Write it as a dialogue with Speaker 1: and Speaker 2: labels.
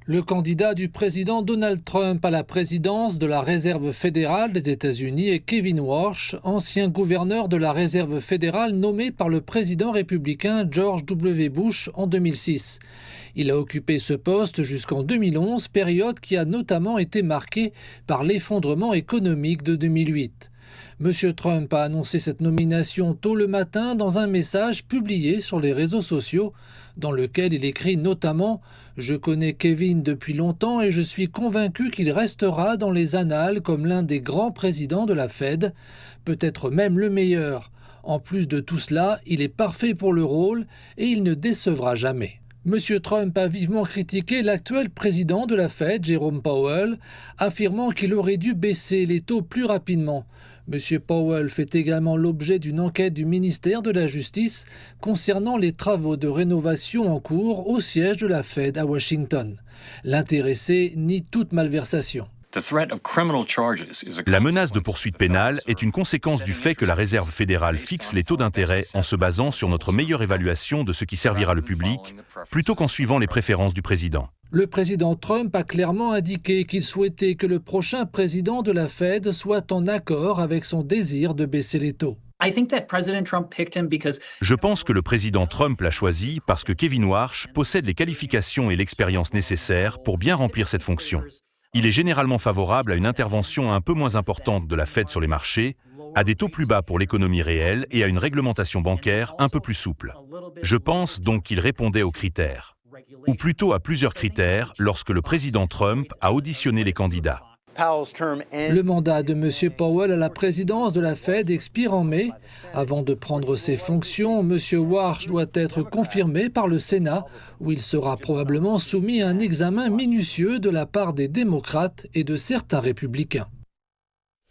Speaker 1: Le candidat du président Donald Trump à la présidence de la Réserve fédérale des États-Unis est Kevin Warsh, ancien gouverneur de la Réserve fédérale nommé par le président républicain George W. Bush en 2006. Il a occupé ce poste jusqu'en 2011, période qui a notamment été marquée par l'effondrement économique de 2008. M. Trump a annoncé cette nomination tôt le matin dans un message publié sur les réseaux sociaux, dans lequel il écrit notamment « Je connais Kevin depuis longtemps et je suis convaincu qu'il restera dans les annales comme l'un des grands présidents de la Fed, peut-être même le meilleur. En plus de tout cela, il est parfait pour le rôle et il ne décevra jamais. » M. Trump a vivement critiqué l'actuel président de la Fed, Jerome Powell, affirmant qu'il aurait dû baisser les taux plus rapidement. M. Powell fait également l'objet d'une enquête du ministère de la Justice concernant les travaux de rénovation en cours au siège de la Fed à Washington. L'intéressé nie toute malversation.
Speaker 2: La menace de poursuite pénale est une conséquence du fait que la Réserve fédérale fixe les taux d'intérêt en se basant sur notre meilleure évaluation de ce qui servira le public, plutôt qu'en suivant les préférences du président.
Speaker 1: Le président Trump a clairement indiqué qu'il souhaitait que le prochain président de la Fed soit en accord avec son désir de baisser les taux.
Speaker 2: Je pense que le président Trump l'a choisi parce que Kevin Warsh possède les qualifications et l'expérience nécessaires pour bien remplir cette fonction. Il est généralement favorable à une intervention un peu moins importante de la Fed sur les marchés, à des taux plus bas pour l'économie réelle et à une réglementation bancaire un peu plus souple. Je pense donc qu'il répondait aux critères, ou plutôt à plusieurs critères, lorsque le président Trump a auditionné les candidats.
Speaker 1: Le mandat de M. Powell à la présidence de la Fed expire en mai. Avant de prendre ses fonctions, M. Warsh doit être confirmé par le Sénat, où il sera probablement soumis à un examen minutieux de la part des démocrates et de certains républicains.